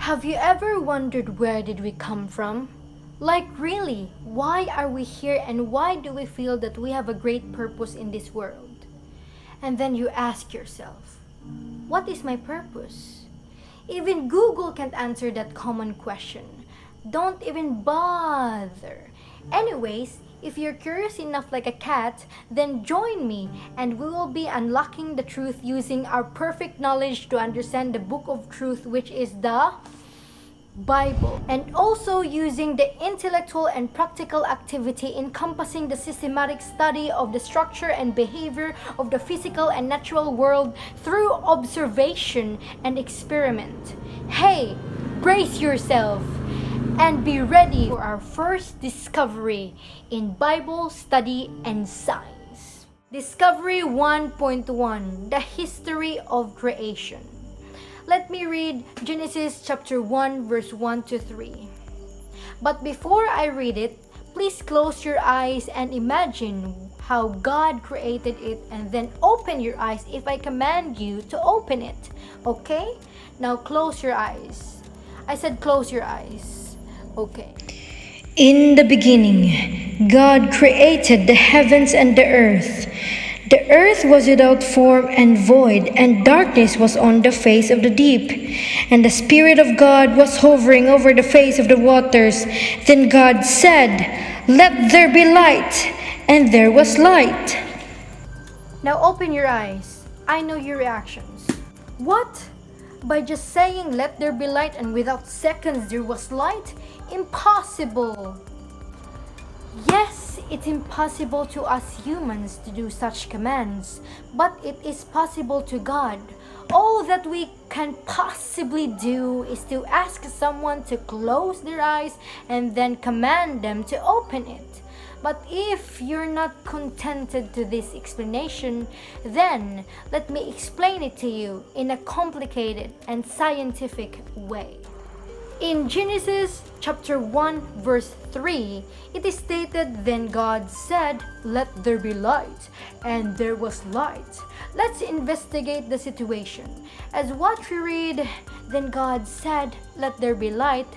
Have you ever wondered where did we come from? Like really, why are we here and why do we feel that we have a great purpose in this world? And then you ask yourself, what is my purpose? Even Google can't answer that common question. Don't even bother. Anyways, if you're curious enough like a cat, then join me and we will be unlocking the truth using our perfect knowledge to understand the book of truth, which is the Bible, and also using the intellectual and practical activity encompassing the systematic study of the structure and behavior of the physical and natural world through observation and experiment. Hey, brace yourself and be ready for our first discovery in Bible study and science. Discovery 1.1: The History of Creation. Let me read Genesis chapter 1 verse 1 to 3. But before I read it, please close your eyes and imagine how God created it, and then open your eyes if I command you to open it. Okay? Now close your eyes. I said close your eyes. Okay. In the beginning, God created the heavens and the earth. The earth was without form and void, and darkness was on the face of the deep. And the Spirit of God was hovering over the face of the waters. Then God said, "Let there be light," and there was light. Now open your eyes. I know your reactions. What? By just saying let there be light and without seconds there was light? Impossible! Yes, it's impossible to us humans to do such commands, but it is possible to God. All that we can possibly do is to ask someone to close their eyes and then command them to open it. But if you're not contented to this explanation, then let me explain it to you in a complicated and scientific way. In Genesis chapter 1 verse 3, it is stated, "Then God said, 'Let there be light,' and there was light." Let's investigate the situation. As what we read, "Then God said, 'Let there be light,'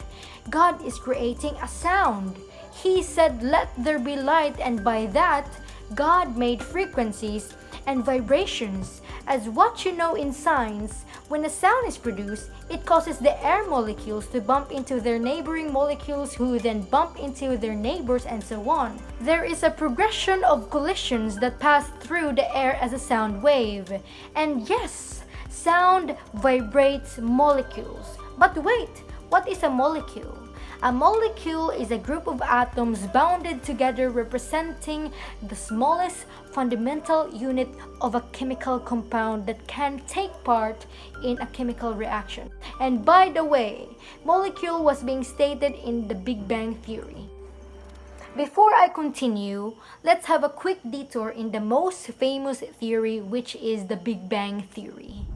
God is creating a sound. He said, 'Let there be light,' and by that, God made frequencies and vibrations. As what you know in science, when a sound is produced, it causes the air molecules to bump into their neighboring molecules, who then bump into their neighbors, and so on. There is a progression of collisions that pass through the air as a sound wave. And yes, sound vibrates molecules. But wait, what is a molecule? A molecule is a group of atoms bounded together representing the smallest fundamental unit of a chemical compound that can take part in a chemical reaction. And by the way, molecule was being stated in the Big Bang Theory. Before I continue, let's have a quick detour in the most famous theory, which is the Big Bang Theory.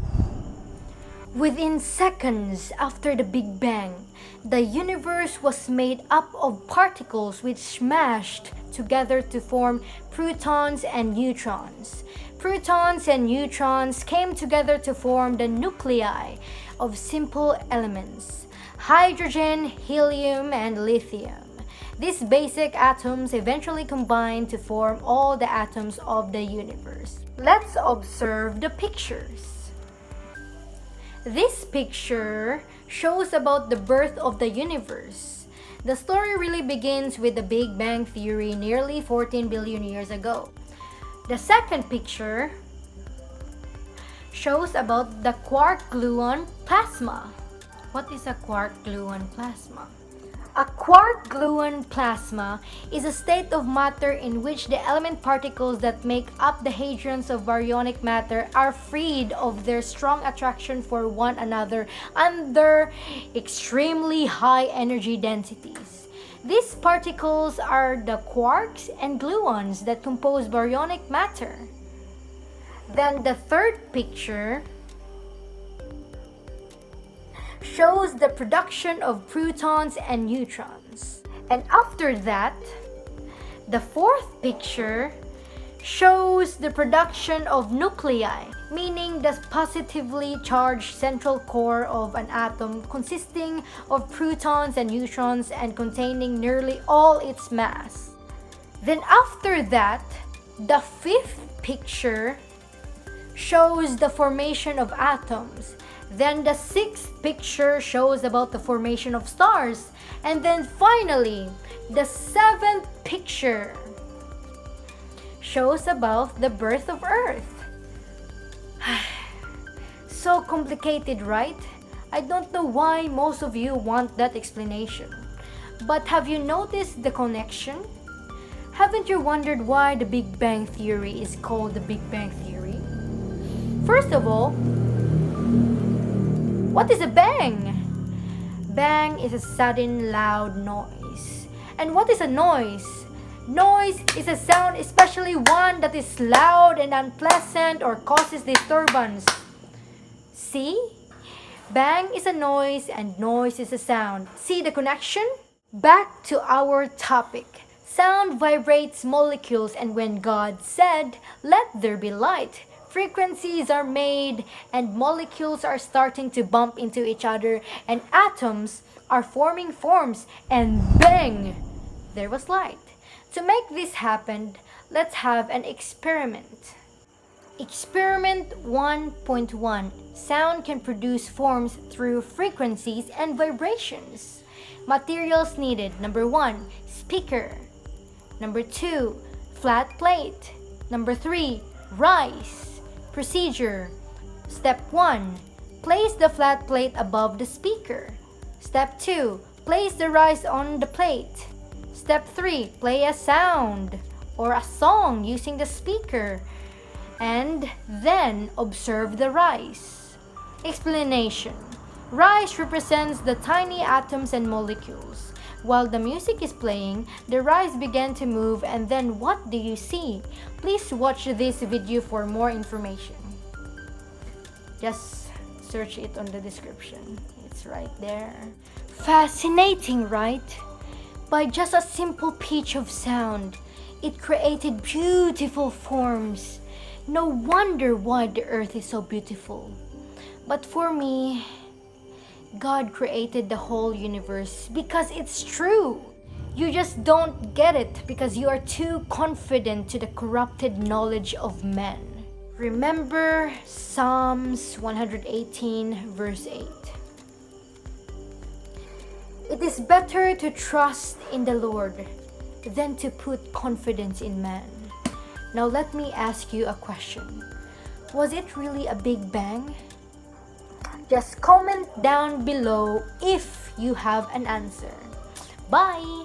Within seconds after the Big Bang, the universe was made up of particles which smashed together to form protons and neutrons. Protons and neutrons came together to form the nuclei of simple elements: hydrogen, helium, and lithium. These basic atoms eventually combined to form all the atoms of the universe. Let's observe the pictures. This picture shows about the birth of the universe. The story really begins with the Big Bang Theory nearly 14 billion years ago. The second picture shows about the quark-gluon plasma. What is a quark-gluon plasma? A quark-gluon plasma is a state of matter in which the element particles that make up the hadrons of baryonic matter are freed of their strong attraction for one another under extremely high energy densities. These particles are the quarks and gluons that compose baryonic matter. Then the third picture shows the production of protons and neutrons. And after that, the fourth picture shows the production of nuclei, meaning the positively charged central core of an atom consisting of protons and neutrons and containing nearly all its mass. Then after that, the fifth picture shows the formation of atoms. Then the sixth picture shows about the formation of stars. And then finally, the seventh picture shows about the birth of Earth. So complicated, right? I don't know why most of you want that explanation. But have you noticed the connection? Haven't you wondered why the Big Bang Theory is called the Big Bang Theory? First of all, what is a bang? Bang is a sudden loud noise. And what is a noise? Noise is a sound, especially one that is loud and unpleasant or causes disturbance. See? Bang is a noise and noise is a sound. See the connection? Back to our topic. Sound vibrates molecules, and when God said, "Let there be light," frequencies are made and molecules are starting to bump into each other and atoms are forming forms, and bang! There was light. To make this happen, let's have an experiment. Experiment 1.1. Sound can produce forms through frequencies and vibrations. Materials needed. Number 1, speaker. Number 2, flat plate. Number 3, rice. Procedure. Step 1, place the flat plate above the speaker. Step 2, place the rice on the plate. Step 3, play a sound or a song using the speaker. And then observe the rice. Explanation. Rice represents the tiny atoms and molecules. While the music is playing, the rice began to move, and then what do you see? Please watch this video for more information. Just search it on the description. It's right there. Fascinating, right? By just a simple pitch of sound, it created beautiful forms. No wonder why the earth is so beautiful. But for me, God created the whole universe because it's true. You just don't get it because you are too confident to the corrupted knowledge of men. Remember Psalms 118 verse 8. It is better to trust in the Lord than to put confidence in man. Now let me ask you a question. Was it really a big bang? Just comment down below if you have an answer. Bye!